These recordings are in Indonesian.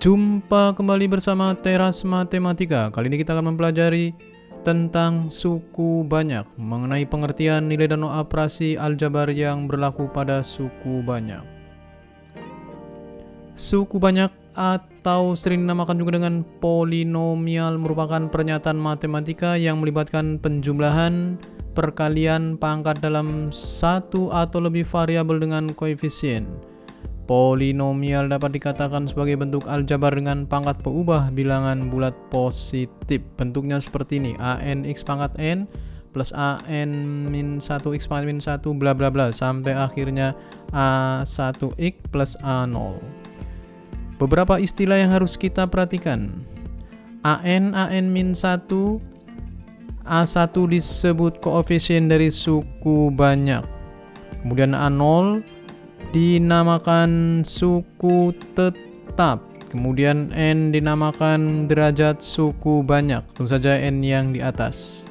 Jumpa kembali bersama Teras Matematika. Kali ini kita akan mempelajari tentang suku banyak, mengenai pengertian nilai dan operasi aljabar yang berlaku pada suku banyak. Suku banyak atau sering dinamakan juga dengan polinomial merupakan pernyataan matematika yang melibatkan penjumlahan, perkalian pangkat dalam satu atau lebih variabel dengan koefisien. Polinomial dapat dikatakan sebagai bentuk aljabar dengan pangkat peubah bilangan bulat positif. Bentuknya seperti ini: an x pangkat n plus an min 1 x pangkat min 1 bla bla bla sampai akhirnya a1x plus a0. Beberapa istilah yang harus kita perhatikan. an min 1, a1 disebut koefisien dari suku banyak. Kemudian a0 dinamakan suku tetap. Kemudian n dinamakan derajat suku banyak, tentu saja n yang di atas.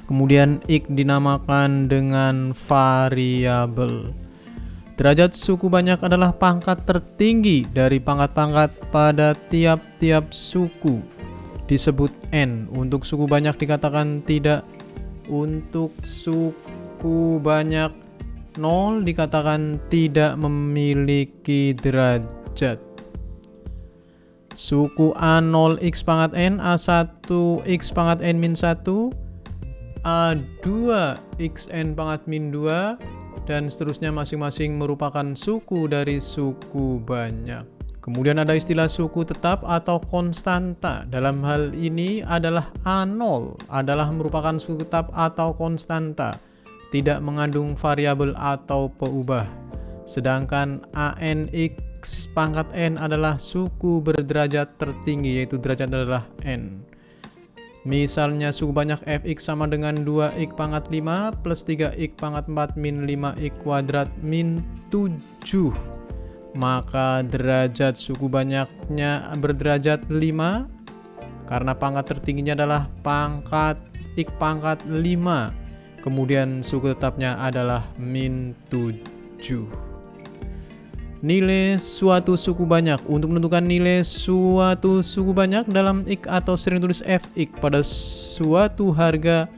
Kemudian x dinamakan dengan variabel. Derajat suku banyak adalah pangkat tertinggi dari pangkat-pangkat pada tiap-tiap suku, disebut n. Untuk suku banyak dikatakan tidak. Untuk suku banyak 0 dikatakan tidak memiliki derajat. Suku a0 x pangkat n, a1 x pangkat n min 1, a2 xn pangkat min 2, dan seterusnya masing-masing merupakan suku dari suku banyak. Kemudian ada istilah suku tetap atau konstanta. Dalam hal ini adalah a0 adalah merupakan suku tetap atau konstanta, tidak mengandung variabel atau peubah. Sedangkan an x pangkat n adalah suku berderajat tertinggi, yaitu derajat adalah n. Misalnya suku banyak fx sama dengan 2x pangkat 5 plus 3x pangkat 4 min 5x kuadrat min 7. Maka derajat suku banyaknya berderajat 5 karena pangkat tertingginya adalah pangkat x pangkat 5. Kemudian suku tetapnya adalah min 7. Nilai suatu suku banyak. Untuk menentukan nilai suatu suku banyak dalam x atau sering tulis fx pada suatu harga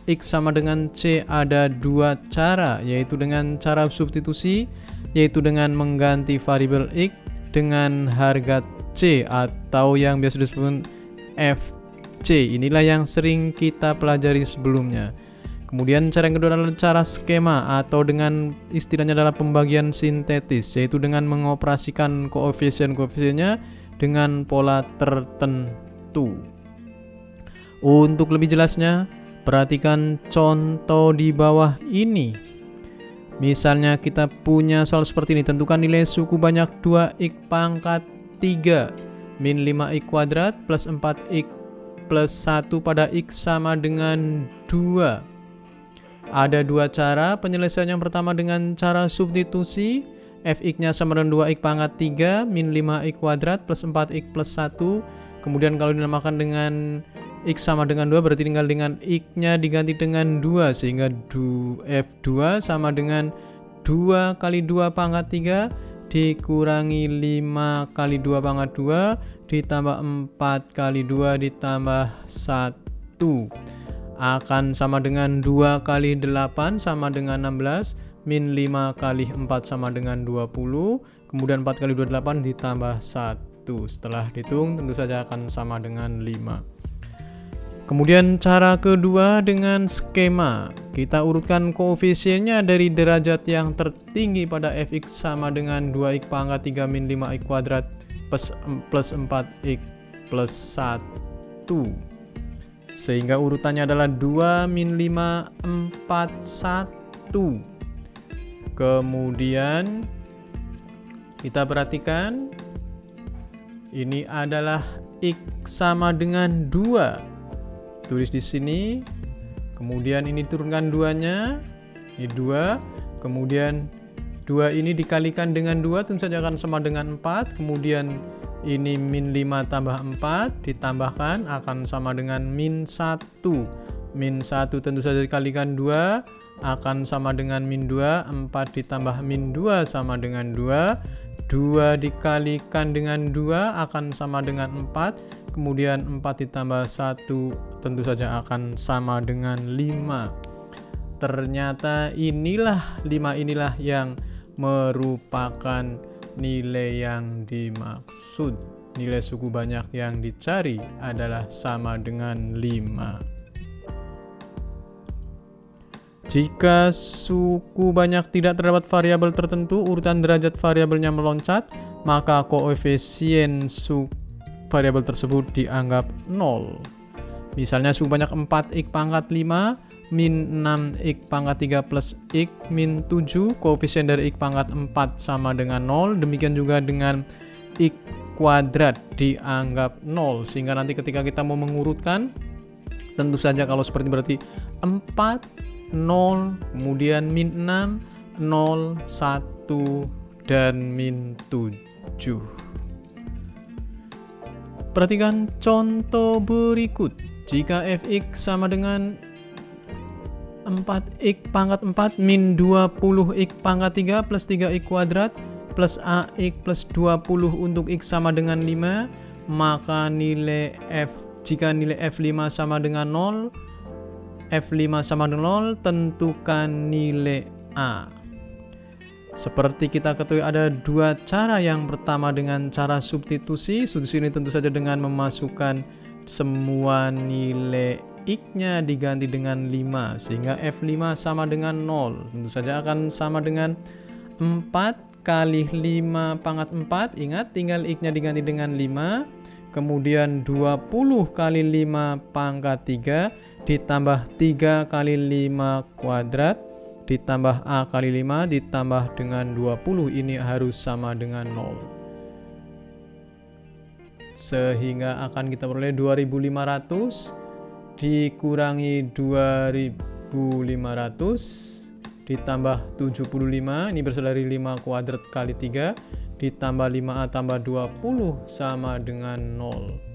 x sama dengan c ada dua cara, yaitu dengan cara substitusi, yaitu dengan mengganti variabel x dengan harga c atau yang biasa disebut fc. Inilah yang sering kita pelajari sebelumnya. Kemudian cara yang kedua adalah cara skema atau dengan istilahnya adalah pembagian sintetis, yaitu dengan mengoperasikan koefisien-koefisiennya dengan pola tertentu. Untuk lebih jelasnya, perhatikan contoh di bawah ini. Misalnya kita punya soal seperti ini: tentukan nilai suku banyak 2x pangkat 3 min 5x kuadrat plus 4x plus 1 pada x sama dengan 2. Ada dua cara penyelesaian. Yang pertama dengan cara substitusi, fx-nya sama dengan 2x pangkat 3 min 5x kuadrat plus 4x plus 1. Kemudian kalau dinamakan dengan x sama dengan 2, berarti tinggal dengan x-nya diganti dengan 2, sehingga f2 sama dengan 2 kali 2 pangkat 3 dikurangi 5 kali 2 pangkat 2 ditambah 4 kali 2 ditambah 1 akan sama dengan 2 kali 8 sama dengan 16 min 5 kali 4 sama dengan 20. Kemudian 4 kali 2 8 ditambah 1. Setelah dihitung tentu saja akan sama dengan 5. Kemudian cara kedua dengan skema. Kita urutkan koefisiennya dari derajat yang tertinggi pada fx sama dengan 2x pangkat 3 min 5x kuadrat plus 4x plus 1. Sehingga urutannya adalah 2 min 5 4 1. Kemudian kita perhatikan ini adalah x sama dengan 2. Tulis di sini. Kemudian ini turunkan 2-nya. Ini 2. Kemudian 2 ini dikalikan dengan 2 tentu saja akan sama dengan 4. Kemudian ini min 5 tambah 4 ditambahkan akan sama dengan min 1. Min 1 tentu saja dikalikan 2 akan sama dengan min 2. 4 ditambah min 2 sama dengan 2. 2 dikalikan dengan 2 akan sama dengan 4. Kemudian 4 ditambah 1 tentu saja akan sama dengan 5. Ternyata 5 inilah yang merupakan nilai yang dimaksud. Nilai suku banyak yang dicari adalah sama dengan 5. Jika suku banyak tidak terdapat variabel tertentu, urutan derajat variabelnya meloncat, maka koefisien variabel tersebut dianggap 0. Misalnya suku banyak 4x pangkat 5 min 6x pangkat 3 plus x min 7, koefisien dari x pangkat 4 sama dengan 0. Demikian juga dengan x kuadrat dianggap 0. Sehingga nanti ketika kita mau mengurutkan, tentu saja kalau seperti berarti 4, 0, kemudian min 6, 0, 1, dan min 7. Perhatikan contoh berikut. Jika fx sama dengan 4x pangkat 4 min 20x pangkat 3 plus 3x kuadrat plus ax plus 20 untuk x sama dengan 5, maka jika nilai f5 sama dengan 0, F5 sama dengan 0, tentukan nilai A. Seperti kita ketahui ada 2 cara. Yang pertama dengan cara substitusi. Substitusi ini tentu saja dengan memasukkan semua nilai X-nya diganti dengan 5. Sehingga F5 sama dengan 0. Tentu saja akan sama dengan 4 kali 5 pangkat 4. Ingat, tinggal X-nya diganti dengan 5. Kemudian 20 kali 5 pangkat 3 ditambah 3 kali 5 kuadrat ditambah A kali 5 ditambah dengan 20. Ini harus sama dengan 0. Sehingga akan kita peroleh 2500 dikurangi 2500 ditambah 75. Ini berasal dari 5 kuadrat kali 3 ditambah 5A tambah 20 sama dengan 0.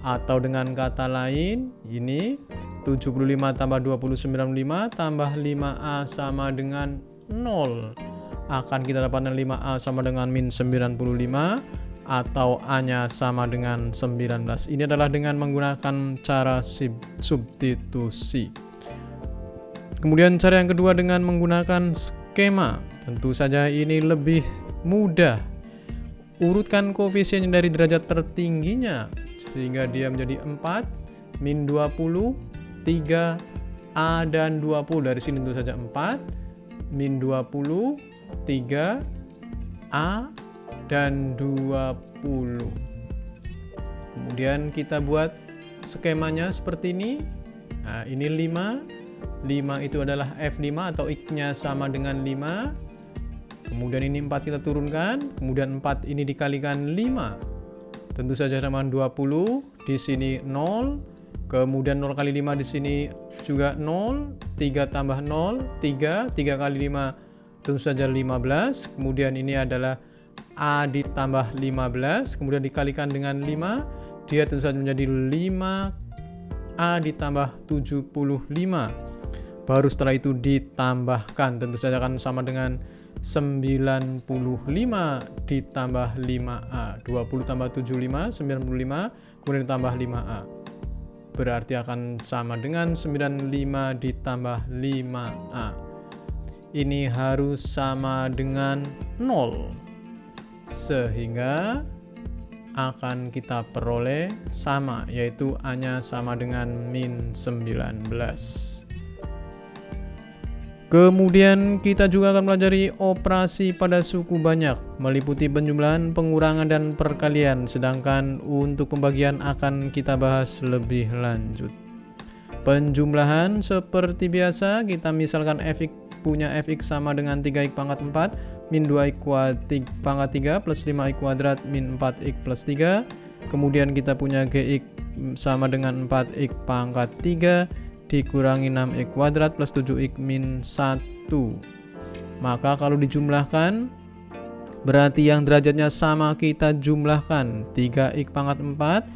Atau dengan kata lain, ini 75 tambah 20 95 tambah 5A sama dengan 0. Akan kita dapatkan 5A sama dengan min 95 atau A-nya sama dengan 19. Ini adalah dengan menggunakan cara substitusi. Kemudian cara yang kedua dengan menggunakan skema. Tentu saja ini lebih mudah. Urutkan koefisien dari derajat tertingginya sehingga dia menjadi 4, min 20, 3, A dan 20. Dari sini tentu saja 4, min 20, 3, A dan 20. Kemudian kita buat skemanya seperti ini. Nah, ini 5. 5 itu adalah F5 atau X-nya sama dengan 5. Kemudian ini 4 kita turunkan. Kemudian 4 ini dikalikan 5. Tentu saja sama 20, di sini 0, kemudian 0 kali 5 di sini juga 0, 3 tambah 0, 3 kali 5 tentu saja 15, kemudian ini adalah A ditambah 15, kemudian dikalikan dengan 5, dia tentu saja menjadi 5A ditambah 75. Baru setelah itu ditambahkan, tentu saja akan sama dengan 95 ditambah 5A. 20 tambah 75, 95, kemudian ditambah 5A. Berarti akan sama dengan 95 ditambah 5A. Ini harus sama dengan 0. Sehingga akan kita peroleh sama, yaitu A-nya sama dengan min 19. Kemudian kita juga akan pelajari operasi pada suku banyak, meliputi penjumlahan, pengurangan, dan perkalian. Sedangkan untuk pembagian akan kita bahas lebih lanjut. Penjumlahan seperti biasa, kita misalkan fx punya fx sama dengan 3x pangkat 4 min 2x pangkat 3 plus 5x kuadrat min 4x plus 3. Kemudian kita punya gx sama dengan 4x pangkat 3 dikurangi 6x kuadrat plus 7x min 1. Maka kalau dijumlahkan, berarti yang derajatnya sama kita jumlahkan. 3x pangkat 4,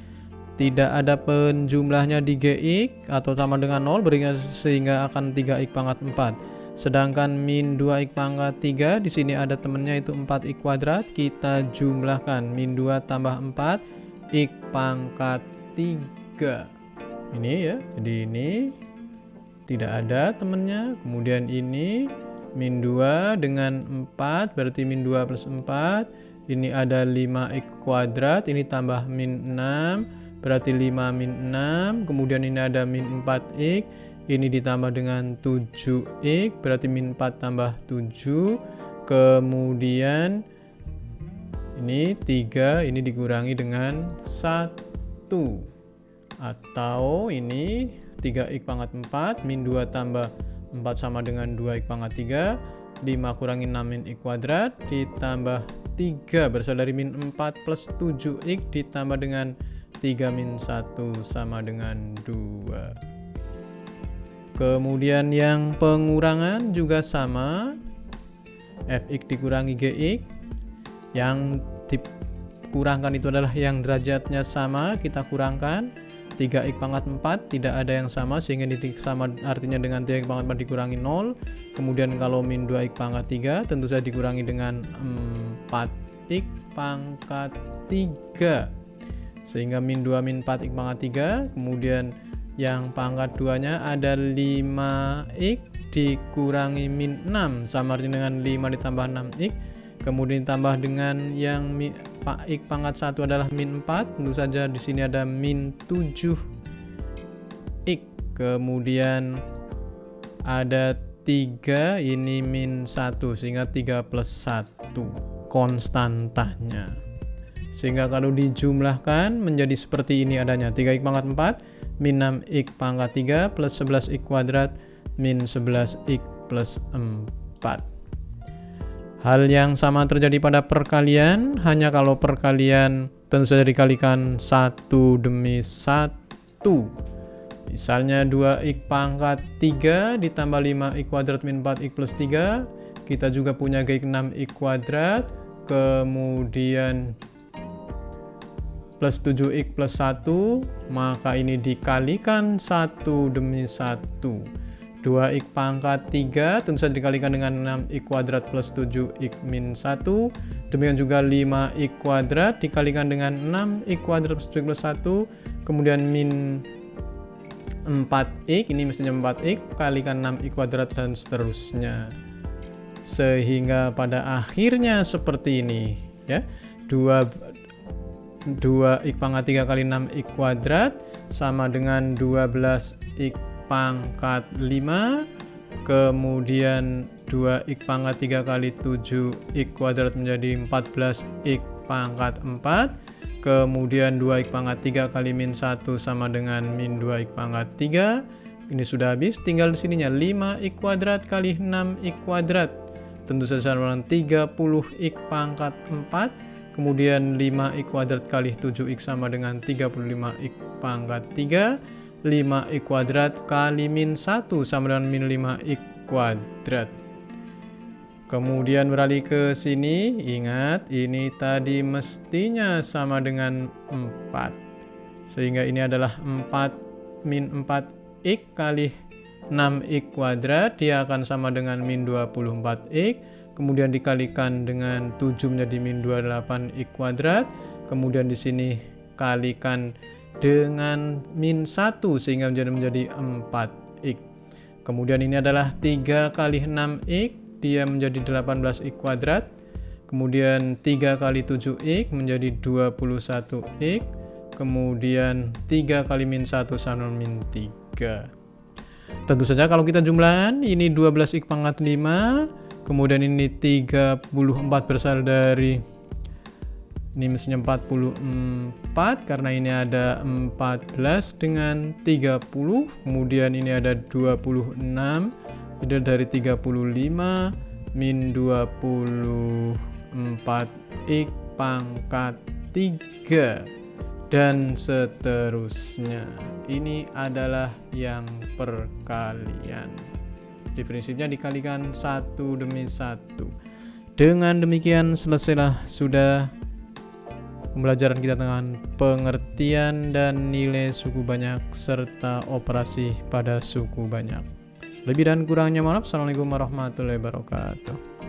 tidak ada penjumlahnya di gx atau sama dengan 0, sehingga akan 3x pangkat 4. Sedangkan min 2x pangkat 3 di sini ada temennya itu 4x kuadrat. Kita jumlahkan min 2 tambah 4 x pangkat 3. Ini ya, jadi ini tidak ada temennya. Kemudian ini min 2 dengan 4 berarti min 2 plus 4. Ini ada 5x kuadrat, ini tambah min 6 berarti 5 min 6. Kemudian ini ada min 4x. Ini ditambah dengan 7x, berarti min 4 tambah 7. Kemudian ini 3, ini dikurangi dengan 1. Atau ini 3x pangkat 4, min 2 tambah 4 sama dengan 2x pangkat 3. 5 kurangi 6 min x kuadrat, ditambah 3 berasal dari min 4 plus 7x ditambah dengan 3 min 1 sama dengan 2. Kemudian yang pengurangan juga sama, fx dikurangi gx. Yang dikurangkan itu adalah yang derajatnya sama, kita kurangkan. 3x pangkat 4 tidak ada yang sama, sehingga ini sama artinya dengan 3x pangkat 4 dikurangi 0. Kemudian kalau min 2x pangkat 3 tentu saja dikurangi dengan 4x pangkat 3, sehingga min 2 min 4x pangkat 3. Kemudian yang pangkat 2-nya ada 5x dikurangi min 6, sama artinya dengan 5 ditambah 6x. Kemudian ditambah dengan yang x pangkat 1 adalah min 4, tentu saja di sini ada min 7x. Kemudian ada 3, ini min 1, sehingga 3 plus 1 konstantanya. Sehingga kalau dijumlahkan menjadi seperti ini adanya, 3x pangkat 4 min 6x pangkat 3 plus 11x kuadrat min 11x plus 4. Hal yang sama terjadi pada perkalian, hanya kalau perkalian tentu saja dikalikan 1 demi 1. Misalnya 2x pangkat 3 ditambah 5x kuadrat min 4x plus 3. Kita juga punya gx 6x kuadrat, kemudian plus 7x plus 1, maka ini dikalikan 1 demi 1. 2x pangkat 3 tentu saja dikalikan dengan 6x kuadrat plus 7x min 1. Demikian juga 5x kuadrat dikalikan dengan 6x kuadrat plus 7x plus 1. Kemudian min 4x, ini mestinya 4x, kalikan 6x kuadrat dan seterusnya. Sehingga pada akhirnya seperti ini ya. 2x pangkat 3 kali 6x kuadrat sama dengan 12x pangkat 5. Kemudian 2x pangkat 3 kali 7x kuadrat menjadi 14x pangkat 4. Kemudian 2x pangkat 3 kali min 1 sama dengan min 2x pangkat 3. Ini sudah habis, tinggal di sininya 5x kuadrat kali 6x kuadrat. Tentu saja sama dengan 30x pangkat 4. Kemudian 5x kuadrat kali 7x sama dengan 35x pangkat 3. 5x kuadrat kali min 1 sama dengan min 5x kuadrat. Kemudian beralih ke sini, ingat ini tadi mestinya sama dengan 4. Sehingga ini adalah 4 min 4x kali 6x kuadrat, dia akan sama dengan min 24x. Kemudian dikalikan dengan 7 menjadi min 28x kuadrat. Kemudian di sini kalikan dengan min 1 sehingga menjadi 4x. Kemudian ini adalah 3 kali 6x, dia menjadi 18x kuadrat. Kemudian 3 kali 7x menjadi 21x. Kemudian 3 kali min 1 sama min 3. Tentu saja kalau kita jumlahan, ini 12x pangkat 5. Kemudian ini 34 berasal dari, ini mestinya 44 karena ini ada 14 dengan 30. Kemudian ini ada 26, ini dari 35 min 24x pangkat 3 dan seterusnya. Ini adalah yang perkalian. Di prinsipnya dikalikan 1 demi 1. Dengan demikian selesailah sudah pembelajaran kita dengan pengertian dan nilai suku banyak serta operasi pada suku banyak. Lebih dan kurangnya mohon maaf. Assalamualaikum warahmatullahi wabarakatuh.